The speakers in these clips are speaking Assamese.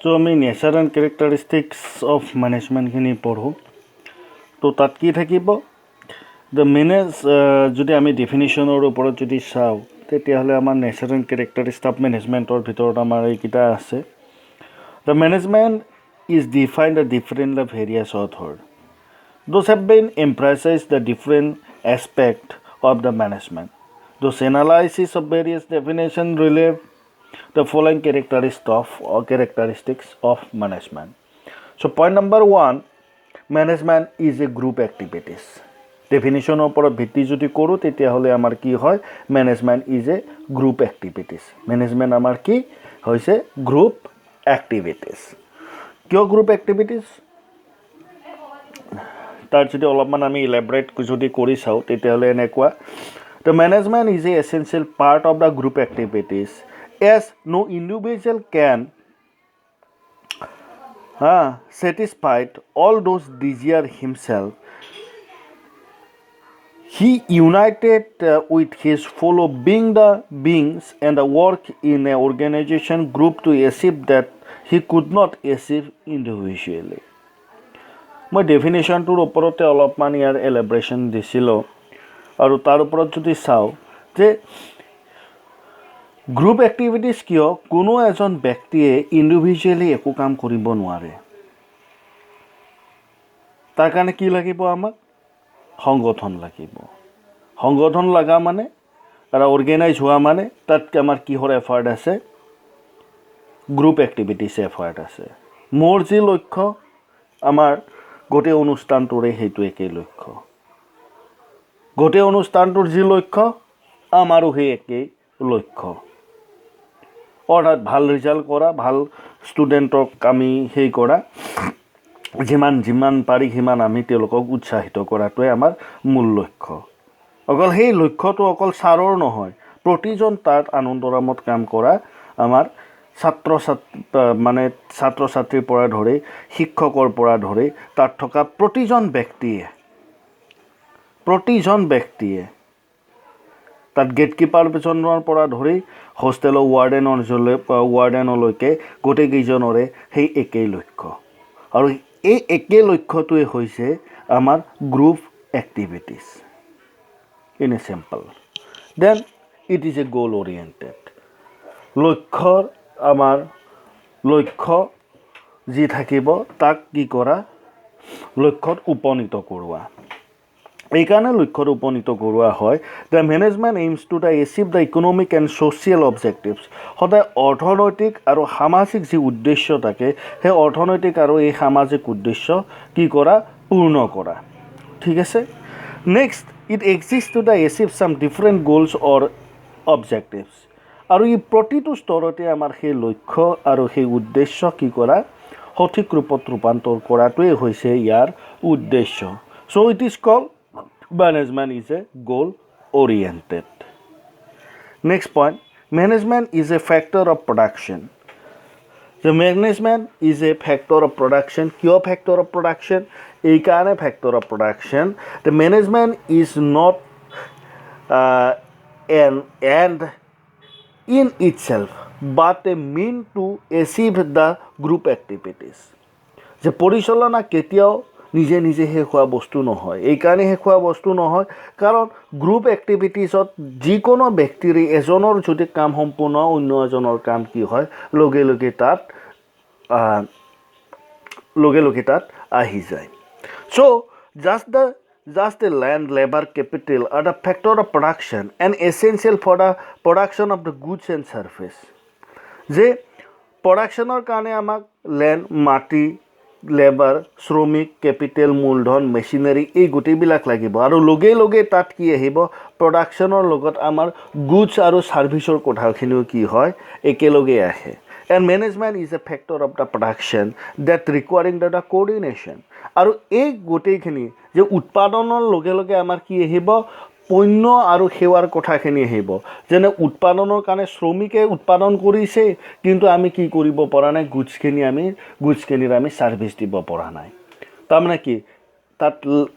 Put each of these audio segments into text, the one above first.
So আমি নেচাৰ এণ্ড কেৰেক্টাৰিষ্টিক্স অফ মেনেজমেণ্টখিনি পঢ়োঁ তো তাত কি থাকিব দ্য মেনেজ যদি আমি ডেফিনিশ্যনৰ ওপৰত যদি চাওঁ তেতিয়াহ'লে আমাৰ নেচাৰ এণ্ড কেৰেক্টাৰিষ্টিক্স অফ মেনেজমেণ্টৰ ভিতৰত আমাৰ এইকেইটা আছে the management is defined the different the various author those have been emphasized the different aspect of the management those analysis of various definition relate the following characteristics of management. So point number 1, management is a group activities. Definition ওপৰত ভিত্তি যদি কৰোঁ তেতিয়াহ'লে আমাৰ কি হয় management is a group activities. Management আমাৰ কি হৈছে group activities. কিয় group activities? তাৰ যদি অলপমান আমি ইলাবৰেট যদি কৰি চাওঁ তেতিয়াহ'লে এনেকুৱা the management is a essential part of the group activities as no individual can satisfy all those desire himself. He united with his fellow beings and work in an organization group to achieve that he could not achieve individually. মই ডেফিনেশ্যনটোৰ ওপৰতে অলপমান ইয়াৰ এলাবৰেশ্যন দিছিলোঁ আৰু তাৰ ওপৰত যদি চাওঁ যে গ্ৰুপ এক্টিভিটিছ কিয় কোনো এজন ব্যক্তিয়ে ইণ্ডিভিজুৱেলি একো কাম কৰিব নোৱাৰে তাৰ কাৰণে কি লাগিব আমাক সংগঠন লাগিব সংগঠন লগা মানে আৰু অৰ্গেনাইজ হোৱা মানে তাত আমাৰ কিহৰ এফাৰ্ট আছে গ্ৰুপ এক্টিভিটিছ এফাৰ্ট আছে মোৰ যি লক্ষ্য আমাৰ গোটেই অনুষ্ঠানটোৰে সেইটো একেই লক্ষ্য গোটেই অনুষ্ঠানটোৰ যি লক্ষ্য আমাৰো সেই একেই লক্ষ্য অৰ্থাৎ ভাল ৰিজাল্ট কৰা ভাল ষ্টুডেণ্টক আমি সেই কৰা যিমান পাৰি সিমান আমি তেওঁলোকক উৎসাহিত কৰাটোৱে আমাৰ মূল লক্ষ্য অকল সেই লক্ষ্যটো অকল ছাৰৰ নহয় প্ৰতিজন তাত আনন্দৰামত কাম কৰা আমাৰ ছাত্ৰ ছাত্ৰীৰ পৰা ধৰি শিক্ষকৰ পৰা ধৰি তাত থকা প্ৰতিজন ব্যক্তিয়ে তাত গেটকিপাৰজনৰ পৰা ধৰি হোষ্টেলৰ ৱাৰ্ডেনলৈকে গোটেইকেইজনৰে সেই একেই লক্ষ্য আৰু এই একেই লক্ষ্যটোৱে হৈছে আমাৰ group activities in a simple then it is a goal oriented লক্ষ্যৰ আমাৰ লক্ষ্য যি থাকিব তাক কি কৰা লক্ষ্যত উপনীত কৰোৱা এইকাৰণে লক্ষ্যত উপনীত কৰোৱা হয় the management aims to the achieve the economic and social objectives সদায় অৰ্থনৈতিক আৰু সামাজিক যি উদ্দেশ্য থাকে সেই অৰ্থনৈতিক আৰু এই সামাজিক উদ্দেশ্য কি কৰা পূৰ্ণ কৰা ঠিক আছে next it exist to the achieve some different goals or objectives আৰু ই প্ৰতিটো স্তৰতে আমাৰ সেই লক্ষ্য আৰু সেই উদ্দেশ্য কি কৰা সঠিক ৰূপত ৰূপান্তৰ কৰাটোৱে হৈছে ইয়াৰ উদ্দেশ্য so' it is called management is a goal oriented. Next point, management is a factor of production. The management is a factor of production. Kyo factor of production? Ekane factor of production. The management is not an end in itself, but a mean to achieve the group activities. The পৰিচালনা কেতিয়াও নিজে নিজে শেষ হোৱা বস্তু নহয় এইকাৰণে শেষ হোৱা বস্তু নহয় কাৰণ গ্ৰুপ এক্টিভিটিছত যিকোনো ব্যক্তিৰে এজনৰ যদি কাম সম্পূৰ্ণ অন্য এজনৰ কাম কি হয় লগে লগে তাত আহি যায় চ' just the land labor capital are the factor of production and essential for the production of the goods and service যে প্ৰডাকশ্যনৰ কাৰণে আমাক লেণ্ড মাটি লেবাৰ শ্ৰমিক কেপিটেল মূলধন মেচিনাৰী এই গোটেইবিলাক লাগিব আৰু লগে তাত কি আহিব প্ৰডাকশ্যনৰ লগত আমাৰ গুডছ আৰু ছাৰ্ভিচৰ কথাখিনিও কি হয় একেলগে আহে and management is a factor of the production that requiring the coordination আৰু এই গোটেইখিনি যে উৎপাদনৰ লগে আমাৰ কি আহিব পণ্য আৰু সেৱাৰ কথাখিনি আহিব যেনে উৎপাদনৰ কাৰণে শ্ৰমিকে উৎপাদন কৰিছে কিন্তু আমি কি কৰিব পৰা নাই গুডছখিনিৰ আমি ছাৰ্ভিচ দিব পৰা নাই তাৰমানে কি তাত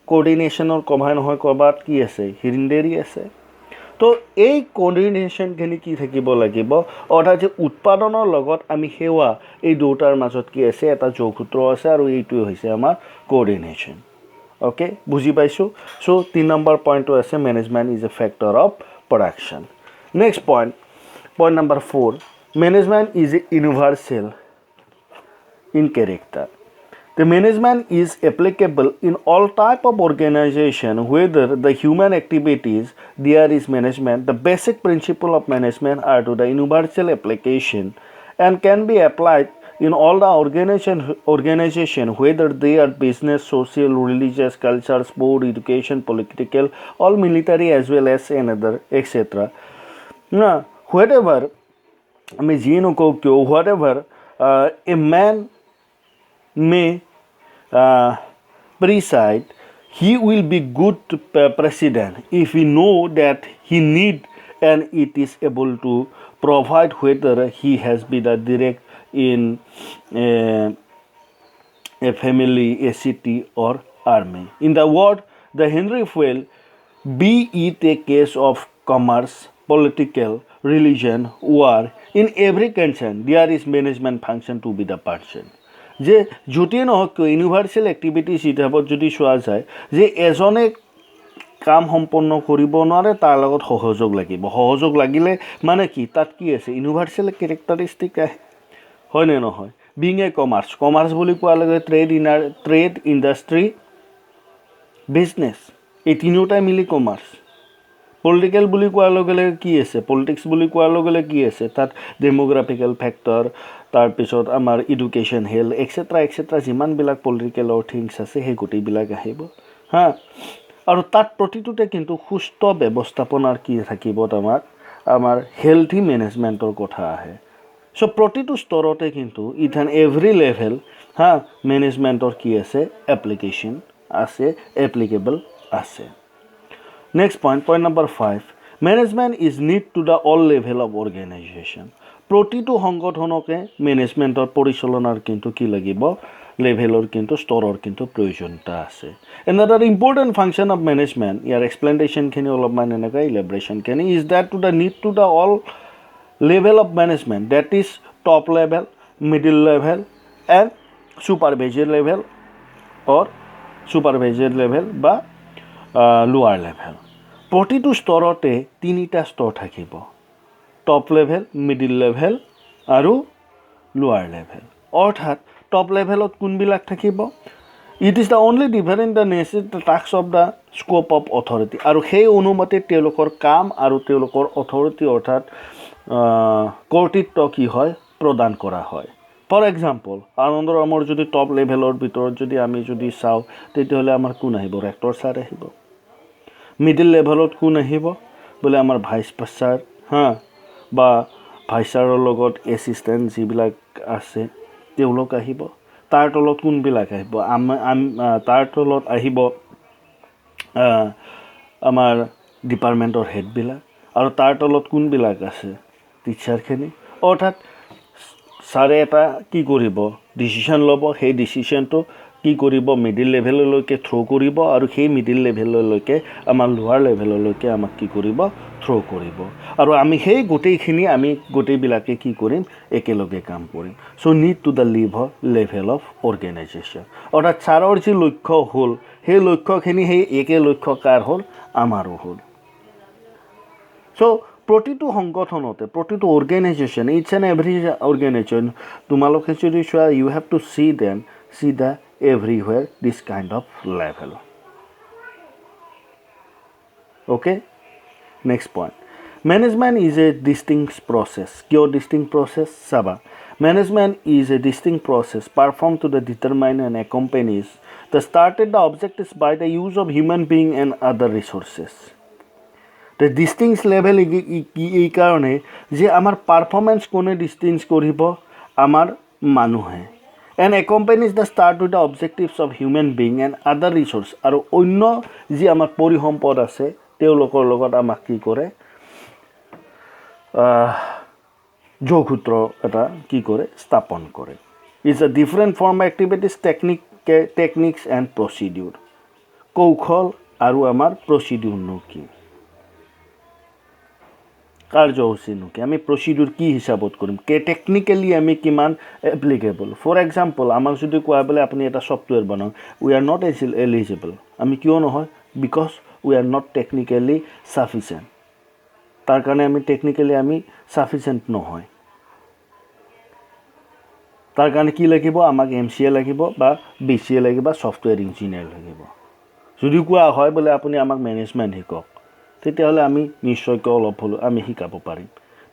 কোঅৰ্ডিনেশ্যনৰ কমাই নহয় ক'ৰবাত কি আছে হিৰিণ্ডেৰী আছে তো এই কোঅৰ্ডিনেশ্যনখিনি কি থাকিব লাগিব অৰ্থাৎ যে উৎপাদনৰ লগত আমি সেৱা এই দুটাৰ মাজত কি আছে এটা যোগসূত্ৰ আছে আৰু এইটোৱে হৈছে আমাৰ কোঅৰ্ডিনেশ্যন ওকে বুজি পাইছোঁ চ' 3 নম্বৰ পইণ্টটো আছে management is a factor of production next point number 4 management is A universal in character. The management is applicable in all type of organization, whether the human activities there is management. The basic principle of management are to the universal application and can be applied in all the organization, whether they are business, social, religious, culture, sport, education, political, all military as well as another, etc. Now, whatever, whatever a man may preside, he will be good president if he know that he need and it is able to provide whether he has been a direct in a family, a city or army. In the word, the Henry Fell, be it a case of commerce, political, religion, war, in every concern, there is management function to be the person. যে য'তেই নহওক কিয় ইউনিভাৰ্চেল এক্টিভিটিছ হিচাপত যদি চোৱা যায় যে এজনে কাম সম্পন্ন কৰিব নোৱাৰে তাৰ লগত সহযোগ লাগিব সহযোগ লাগিলে মানে কি তাত কি আছে ইউনিভাৰ্চেল কেৰেক্টাৰিষ্টিক আহে হয়নে নহয় বিং এ কমাৰ্চ বুলি কোৱাৰ লগে ট্ৰেড ইণ্ডাষ্ট্ৰী বিজনেছ এই তিনিওটাই মিলি কমাৰ্চ পলিটিকেল বুলি কোৱাৰ লগে লগে কি আছে পলিটিক্স বুলি কোৱাৰ লগে লগে কি আছে তাত ডেমোগ্ৰাফিকেল ফেক্টৰ তাৰপিছত আমাৰ এডুকেশ্যন হেল্থ এক্সেট্ৰা যিমানবিলাক পলিটিকেলৰ থিংছ আছে সেই গোটেইবিলাক আহিব হা আৰু তাত প্ৰতিটোতে কিন্তু সুস্থ ব্যৱস্থাপনাৰ কি থাকিব আমাৰ হেল্থি মেনেজমেণ্টৰ কথা আহে চ' প্ৰতিটো স্তৰতে কিন্তু ইথান এভৰি লেভেল হা মেনেজমেণ্টৰ কি আছে এপ্লিকেশ্যন আছে এপ্লিকেবল আছে Next point number 5. Management is need to the all level of organization. প্ৰতিটো সংগঠনকে মেনেজমেণ্টৰ পৰিচালনাৰ কিন্তু কি লাগিব লেভেলৰ কিন্তু স্তৰৰ কিন্তু প্ৰয়োজনীয়তা আছে another important function of management ইয়াৰ এক্সপ্লেনেশ্যনখিনি অলপমান এনেকৈ ইলাবৰেশ্যনখিনি is that to the need to the all level of management that is top level middle level and supervisory level বা লোৱাৰ লেভেল প্ৰতিটো স্তৰতে তিনিটা স্তৰ থাকিব টপ লেভেল মিডিল লেভেল আৰু লোৱাৰ লেভেল অৰ্থাৎ টপ লেভেলত কোনবিলাক থাকিব it is the only different the niches the task of the scope of authority আৰু সেই অনুমতি তেওঁলোকৰ কাম আৰু তেওঁলোকৰ অথৰিটি অৰ্থাৎ কৰ্তৃত্ব কি হয় প্ৰদান কৰা হয় ফৰ এক্সাম্পল আনন্দৰামৰ যদি টপ লেভেলৰ ভিতৰত যদি আমি যদি চাওঁ তেতিয়াহ'লে আমাৰ কোন আহিব ৰেক্টৰ ছাৰ আহিব মিডিল লেভেলত কোন আহিব বোলে আমাৰ ভাইচ ছাৰ হা বা ভাইচ ছাৰৰ লগত এছিষ্টেণ্ট যিবিলাক আছে তেওঁলোক আহিব তাৰ তলত কোনবিলাক আহিব তাৰ তলত আহিব আমাৰ ডিপাৰ্টমেণ্টৰ হেডবিলাক আৰু তাৰ তলত কোনবিলাক আছে টিচাৰখিনি অৰ্থাৎ ছাৰে এটা কি কৰিব ডিচিশ্যন ল'ব সেই ডিচিশ্যনটো কি কৰিব মিডিল লেভেললৈকে থ্ৰ' কৰিব আৰু সেই মিডিল লেভেললৈকে আমাৰ লোৱাৰ লেভেললৈকে আমাক কি কৰিব থ্ৰ' কৰিব আৰু আমি সেই গোটেইখিনি আমি গোটেইবিলাকে কি কৰিম একেলগে কাম কৰিম so' need to the level of organisation অৰ্থাৎ ছাৰৰ যি লক্ষ্য হ'ল সেই লক্ষ্যখিনি সেই একে লক্ষ্য কাৰ হ'ল আমাৰো হ'ল চ' প্ৰতিটো সংগঠনতে প্ৰতিটো organisation it's and every organisation তোমালোকে যদি চোৱা you have to see the everywhere this kind of level okay next point management is a distinct process kyo distinct process saba management is a distinct process performed to the determine and accompanies the started the objectives by the use of human being and other resources the distinct level এই কারণে যে আমার পারফরমেন্স কোনে ডিস্টিংস করিব আমার মানুহে and accompanies the start with the objectives of human being and other resource আৰু অন্য যি আমাৰ পৰিসম্পদ আছে তেওঁলোকৰ লগত আমাক কি কৰে যোগসূত্ৰ এটা কি কৰে স্থাপন কৰে is a different form activities techniques and procedure কৌশল আৰু আমাৰ প্ৰচিডিউৰনো কি কাৰ্যসূচীনো কি আমি প্ৰচিডিউৰ কি হিচাপত কৰিম টেকনিকেলি আমি কিমান এপ্লিকেবল ফৰ এক্সাম্পল আমাক যদি কোৱা বোলে আপুনি এটা ছফ্টৱেৰ বনাওক উই আৰ নট এলিজিবল আমি কিয় নহয় because we are not technically sufficient তাৰ কাৰণে আমি টেকনিকেলি আমি ছাফিচিয়েণ্ট নহয় তাৰ কাৰণে কি লাগিব আমাক MCA লাগিব বা BCA লাগিব বা ছফ্টৱেৰ ইঞ্জিনিয়াৰ লাগিব যদি কোৱা হয় বোলে আপুনি আমাক মেনেজমেণ্ট শিকক তেতিয়াহ'লে আমি নিশ্চয়কৈ অলপ হ'লেও আমি শিকাব পাৰিম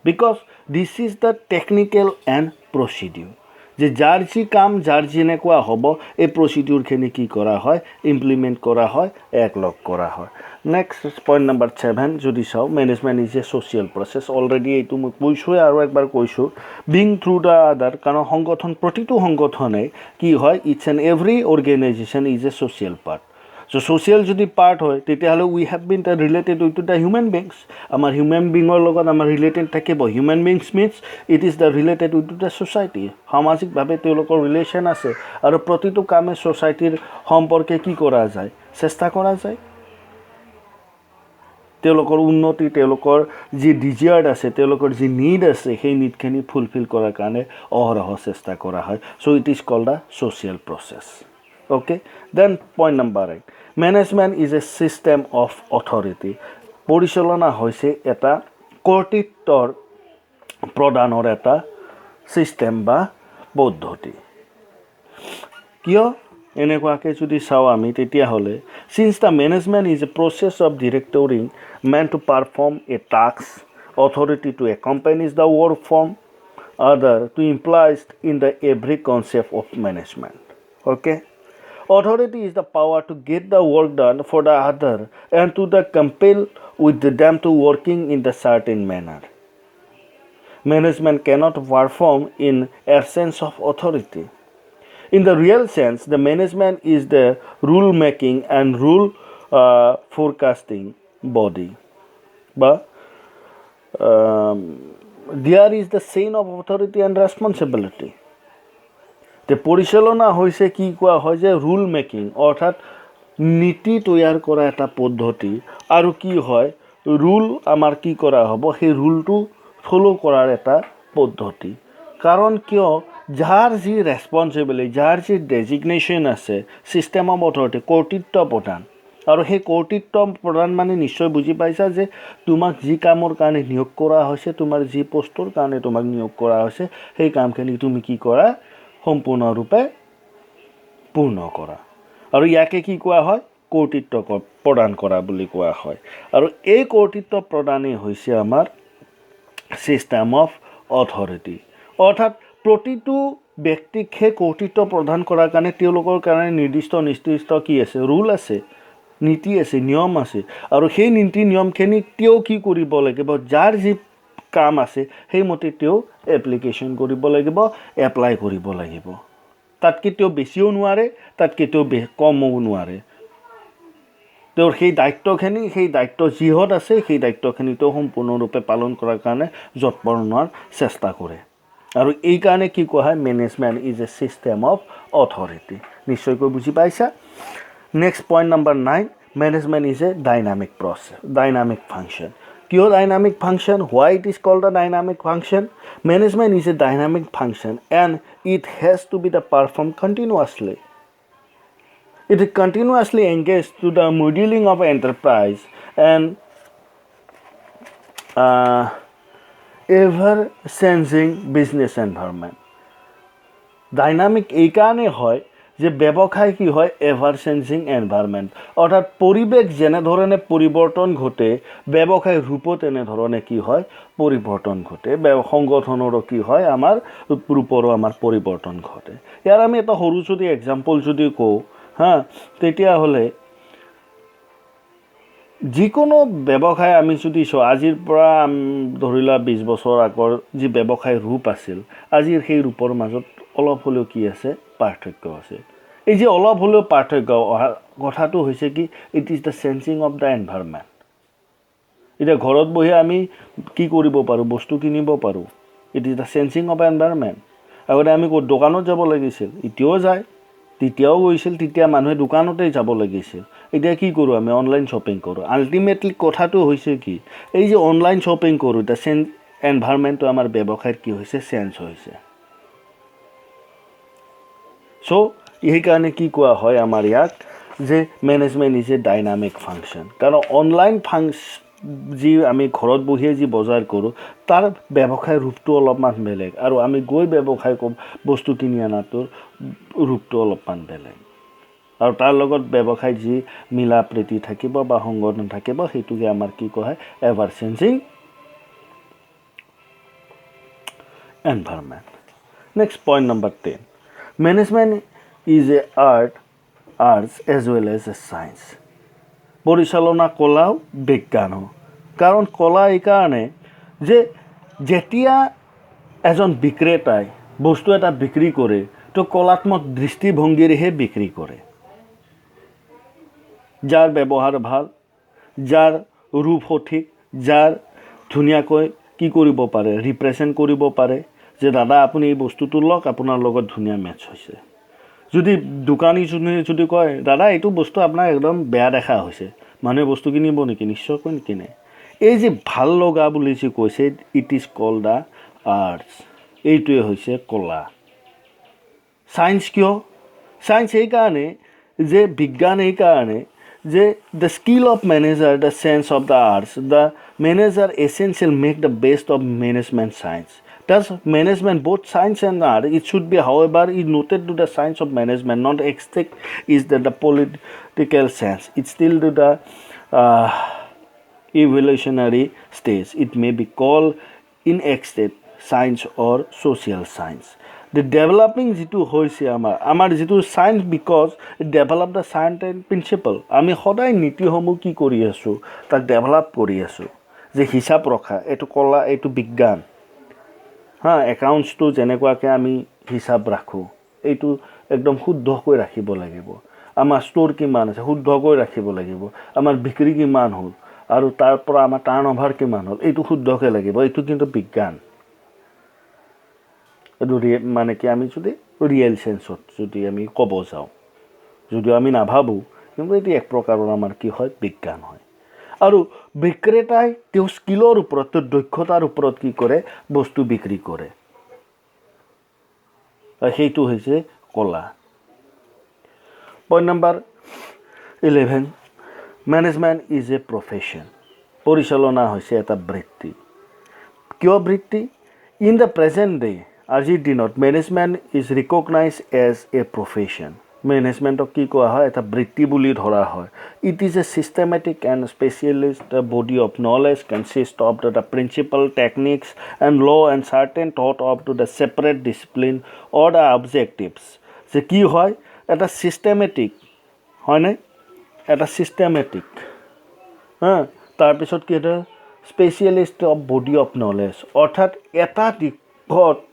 because this is the technical and procedure যে যাৰ যি কাম যাৰ যেনেকুৱা হ'ব এই প্ৰচিডিউৰখিনি কি কৰা হয় ইমপ্লিমেণ্ট কৰা হয় একলগ কৰা হয় নেক্সট পইণ্ট নম্বৰ 7 যদি চাওঁ management is a social process already এইটো মই কৈছোঁৱে আৰু একবাৰ কৈছোঁ বিং থ্ৰু দ্য আদাৰ কাৰণ সংগঠন প্ৰতিটো সংগঠনে কি হয় it's and every organisation is a social part so' social যদি পাৰ্ট হয় তেতিয়াহ'লে we have been the related with the human beings আমাৰ হিউমেন বিঙৰ লগত আমাৰ ৰিলেটেড থাকিব human beings means it is the related with the society সামাজিকভাৱে তেওঁলোকৰ ৰিলেশ্যন আছে আৰু প্ৰতিটো কামে ছ'চাইটিৰ সম্পৰ্কে কি কৰা যায় চেষ্টা কৰা যায় তেওঁলোকৰ উন্নতি তেওঁলোকৰ যি ডিজায়াৰ্ড আছে তেওঁলোকৰ যি নিড আছে সেই নিডখিনি ফুলফিল কৰাৰ কাৰণে অহৰহ চেষ্টা কৰা হয় so' it is called the social process okay then point number 8 management is a system of authority পৰিচালনা হৈছে এটা কৰ্তৃত্বৰ প্ৰদানৰ এটা ছিষ্টেম বা পদ্ধতি কিয় এনেকুৱাকৈ যদি চাওঁ আমি তেতিয়াহ'লে since the management is a process of directing men to perform a task authority to accompanies the work from other to employees in the every concept of management okay Authority is the power to get the work done for the other and to the compel with them to working in the certain manner. Management cannot perform in absence of authority. In the real sense, the management is the rule making and rule forecasting body. But there is the chain of authority and responsibility. তে পৰিচালনা হৈছে কি কোৱা হয় যে ৰুল মেকিং অৰ্থাৎ নীতি তৈয়াৰ কৰা এটা পদ্ধতি আৰু কি হয় ৰুল আমাৰ কি কৰা হ'ব সেই ৰুলটো ফ'ল' কৰাৰ এটা পদ্ধতি কাৰণ কিয় যাৰ যি ৰেছপনচিবিলিটি যাৰ যি ডেজিগনেশ্যন আছে ছিষ্টেম অফ অথৰিটি কৰ্তৃত্ব প্ৰদান আৰু সেই কৰ্তৃত্ব প্ৰদান মানে নিশ্চয় বুজি পাইছা যে তোমাক যি কামৰ কাৰণে নিয়োগ কৰা হৈছে তোমাৰ যি পষ্টৰ কাৰণে তোমাক নিয়োগ কৰা হৈছে সেই কামখিনি তুমি কি কৰা সম্পূৰ্ণৰূপে পূৰ্ণ কৰা আৰু ইয়াকে কি কোৱা হয় কৰ্তৃত্ব প্ৰদান কৰা বুলি কোৱা হয় আৰু এই কৰ্তৃত্ব প্ৰদানেই হৈছে আমাৰ ছিষ্টেম অফ অথৰিটি অৰ্থাৎ প্ৰতিটো ব্যক্তিক সেই কৰ্তৃত্ব প্ৰদান কৰাৰ কাৰণে তেওঁলোকৰ কাৰণে নিৰ্দিষ্ট কি আছে ৰুল আছে নীতি আছে নিয়ম আছে আৰু সেই নীতি নিয়মখিনি তেওঁ কি কৰিব লাগিব যাৰ যি কাম আছে সেইমতে তেওঁ এপ্লিকেশ্যন কৰিব লাগিব এপ্লাই কৰিব লাগিব তাতকৈ তেওঁ বেছিও নোৱাৰে তাতকৈ তেওঁ কমো নোৱাৰে তেওঁৰ সেই দায়িত্ব যিহত আছে সেই দায়িত্বখিনি তেওঁ সম্পূৰ্ণৰূপে পালন কৰাৰ কাৰণে যৎপৰোনাৰ চেষ্টা কৰে আৰু এই কাৰণে কি কোৱা হয় management is a system of authority নিশ্চয়কৈ বুজি পাইছা next point number 9 management is a dynamic process dynamic function কিয় dynamic function why it is called the dynamic function management is a dynamic function and it has to be the perform continuously It is continuously engaged to the modeling of enterprise and ever-changing business environment. Dynamic এই কাৰণে হয় যে ব্যৱসায় কি হয় এভাৰ চেঞ্জিং এনভাইৰনমেণ্ট অৰ্থাৎ পৰিৱেশ যেনেধৰণে পৰিৱৰ্তন ঘটে ব্যৱসায় ৰূপত এনেধৰণে কি হয় পৰিৱৰ্তন ঘটে সংগঠনৰো কি হয় আমাৰ ৰূপৰো আমাৰ পৰিৱৰ্তন ঘটে ইয়াৰ আমি এটা সৰু যদি এক্সাম্পল যদি কওঁ তেতিয়াহ'লে যিকোনো ব্যৱসায় আমি যদি চাওঁ আজিৰ পৰা ধৰি লোৱা 20 বছৰ আগৰ যি ব্যৱসায় ৰূপ আছিল আজিৰ সেই ৰূপৰ মাজত অলপ হ'লেও কি আছে পাৰ্থক্য আছে এই যে অলপ হ'লেও পাৰ্থক্য কথাটো হৈছে কি it is the changing of the environment এতিয়া ঘৰত বহি আমি কি কৰিব পাৰোঁ বস্তু কিনিব পাৰোঁ it is the changing of environment আগতে আমি দোকানত যাব লাগিছিল এতিয়াও যায় তেতিয়াও গৈছিল তেতিয়া মানুহে দোকানতেই যাব লাগিছিল এতিয়া কি কৰোঁ আমি অনলাইন শ্বপিং কৰোঁ আল্টিমেটলি কথাটো হৈছে কি এই যে অনলাইন শ্বপিং কৰোঁ এতিয়া এনভাইৰনমেণ্টটো আমাৰ ব্যৱসায়ত কি হৈছে চেঞ্জ হৈছে চ' সেইকাৰণে কি কোৱা হয় আমাৰ ইয়াক যে management is a dynamic function কাৰণ অনলাইন যি আমি ঘৰত বহিয়ে যি বজাৰ কৰোঁ তাৰ ব্যৱসায়ৰ ৰূপটো অলপমান বেলেগ আৰু আমি গৈ ব্যৱসায় বস্তু কিনি অনাটোৰ ৰূপটো অলপমান বেলেগ আৰু তাৰ লগত ব্যৱসায় যি মিলা প্ৰীতি থাকিব বা সংগঠন থাকিব সেইটোকে আমাৰ কি কোৱা হয় ever changing environment next point number 10 management is a arts as well as a science পৰিচালনা কলাও বিজ্ঞানো কাৰণ কলা এইকাৰণে যে যেতিয়া এজন বিক্ৰেতাই বস্তু এটা বিক্ৰী কৰে তো কলাত্মক দৃষ্টিভংগীৰেহে বিক্ৰী কৰে যাৰ ব্যৱহাৰ ভাল যাৰ ৰূপ সঠিক যাৰ ধুনীয়াকৈ কি কৰিব পাৰে ৰিপ্ৰেজেণ্ট কৰিব পাৰে যে দাদা আপুনি এই বস্তুটো লওক আপোনাৰ লগত ধুনীয়া মেটচ হৈছে যদি দোকানীজনে যদি কয় দাদা এইটো বস্তু আপোনাৰ একদম বেয়া দেখা হৈছে মানুহে বস্তু কিনিব নেকি নিশ্চয়কৈ নিকিনে এই যে ভাল লগা বুলি যে কৈছে it is called the arts এইটোৱে হৈছে কলা ছায়েন্স কিয় ছায়েন্স এইকাৰণে যে বিজ্ঞান এইকাৰণে যে the skill of manager the sense of the arts the manager essential make the best of management science Thus, management, both science and art, it should be, however, is noted to the science of management, not extinct is the political sense. It's still to the evolutionary stage. It may be called in extinct science or social science. The developing jitu hoise amar jitu science because it develop the scientific principle. Ami hoday niti homu ki kori asu, tak develop kori asu. Je hisab rakha, etu kola, etu bigyan. একাউণ্টছটো যেনেকুৱাকৈ আমি হিচাপ ৰাখোঁ এইটো একদম শুদ্ধকৈ ৰাখিব লাগিব আমাৰ ষ্ট'ৰ কিমান আছে শুদ্ধকৈ ৰাখিব লাগিব আমাৰ বিক্ৰী কিমান হ'ল আৰু তাৰ পৰা আমাৰ টাৰ্ণ অভাৰ কিমান হ'ল এইটো শুদ্ধকৈ লাগিব এইটো কিন্তু বিজ্ঞান এইটো মানে কি আমি যদি ৰিয়েল চেন্সত যদি আমি ক'ব যাওঁ যদিও আমি নাভাবোঁ কিন্তু এইটো এক প্ৰকাৰৰ আমাৰ কি হয় বিজ্ঞান হয় আৰু বিক্ৰেতাই তেওঁ স্কিলৰ ওপৰত তেওঁৰ দক্ষতাৰ ওপৰত কি কৰে বস্তু বিক্ৰী কৰে সেইটো হৈছে কলা point number 11 management is a profession পৰিচালনা হৈছে এটা বৃত্তি কিয় বৃত্তি ইন দ্য প্ৰেজেণ্ট ডে আজিৰ দিনত management is recognise as a profession মেনেজমেণ্টক কি কোৱা হয় এটা বৃত্তি বুলি ধৰা হয় it is a systematic and specialist body of knowledge consist of the principal techniques and law and certain thought of to the separate discipline or the objectives যে কি হয় এটা চিষ্টেমেটিক হয়নে এটা চিষ্টেমেটিক তাৰপিছত কি এটা specialist of body of knowledge অৰ্থাৎ এটা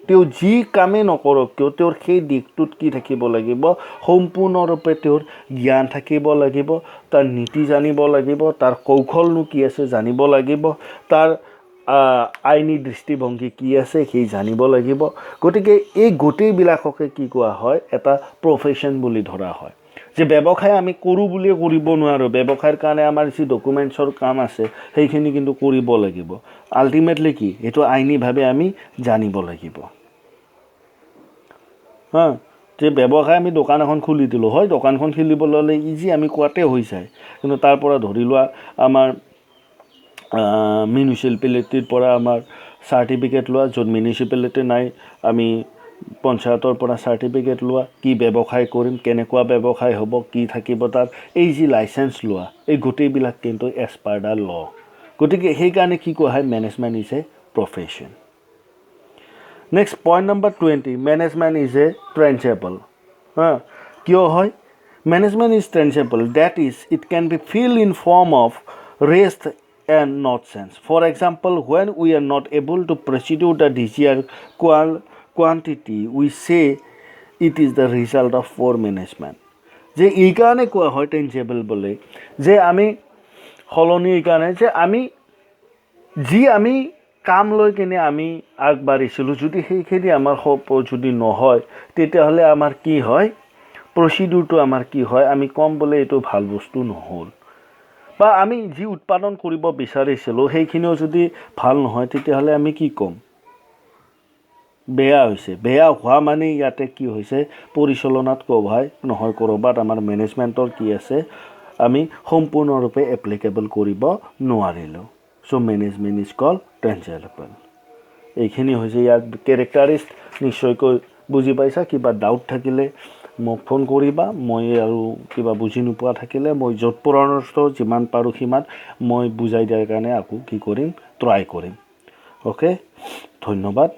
তেওঁ যি কামেই নকৰক কিয় তেওঁৰ সেই দিশটোত কি থাকিব লাগিব সম্পূৰ্ণৰূপে তেওঁৰ জ্ঞান থাকিব লাগিব তাৰ নীতি জানিব লাগিব তাৰ কৌশলনো কি আছে জানিব লাগিব তাৰ আইনী দৃষ্টিভংগী কি আছে সেই জানিব লাগিব গতিকে এই গোটেইবিলাককে কি কোৱা হয় এটা প্ৰফেশ্যন বুলি ধৰা হয় যে ব্যৱসায় আমি কৰোঁ বুলিয়ে কৰিব নোৱাৰোঁ ব্যৱসায়ৰ কাৰণে আমাৰ যি ডকুমেণ্টছৰ কাম আছে সেইখিনি কিন্তু কৰিব লাগিব আল্টিমেটলি কি এইটো আইনীভাৱে আমি জানিব লাগিব যে ব্যৱসায় আমি দোকান এখন খুলি দিলোঁ হয় দোকানখন খুলিবলৈ হ'লে ইজি আমি কোৱাতে হৈ যায় কিন্তু তাৰ পৰা ধৰি লোৱা আমাৰ মিউনিচিপালিটিৰ পৰা আমাৰ চাৰ্টিফিকেট লোৱা য'ত মিউনিচিপালিটি নাই আমি পঞ্চায়তৰ পৰা চাৰ্টিফিকেট লোৱা কি ব্যৱসায় কৰিম কেনেকুৱা ব্যৱসায় হ'ব কি থাকিব তাত এই যি লাইচেঞ্চ লোৱা এই গোটেইবিলাক কিন্তু এজ পাৰ দ্য ল গতিকে সেইকাৰণে কি কোৱা হয় management is a profession next point number 20 management is a transferable কিয় হয় management is transferable that is it can be fill in form of rest and not sense. For example, when we are not able to proceed the desired quantity, we say it is the result of poor management. যে এই কাৰণে কোৱা হয় টেঞ্চেবল বুলি যে আমি সলনি এই কাৰণে যে আমি কাম লৈ কিনে আমি আগবাঢ়িছিলোঁ যদি সেইখিনি আমাৰ যদি নহয় তেতিয়াহ'লে আমাৰ কি হয় প্ৰচিডিউৰটো আমাৰ কি হয় আমি কম বোলে এইটো ভাল বস্তু নহ'ল বা আমি যি উৎপাদন কৰিব বিচাৰিছিলোঁ সেইখিনিও যদি ভাল নহয় তেতিয়াহ'লে আমি কি ক'ম বেয়া হৈছে বেয়া হোৱা মানে ইয়াতে কি হৈছে পৰিচালনাত কভাই নহয় ক'ৰবাত আমাৰ মেনেজমেণ্টৰ কি আছে আমি সম্পূৰ্ণৰূপে এপ্লিকেবল কৰিব নোৱাৰিলোঁ চ' মেনেজমেণ্ট ইজ কল ট্ৰেঞ্জেবল এইখিনি হৈছে ইয়াৰ কেৰেক্টাৰিষ্ট নিশ্চয়কৈ বুজি পাইছা কিবা ডাউট থাকিলে মোক ফোন কৰিবা মই আৰু কিবা বুজি নোপোৱা থাকিলে মই য'ত পৰামৰ্শ যিমান পাৰোঁ সিমান মই বুজাই দিয়াৰ কাৰণে আকৌ কি কৰিম ট্ৰাই কৰিম অ'কে ধন্যবাদ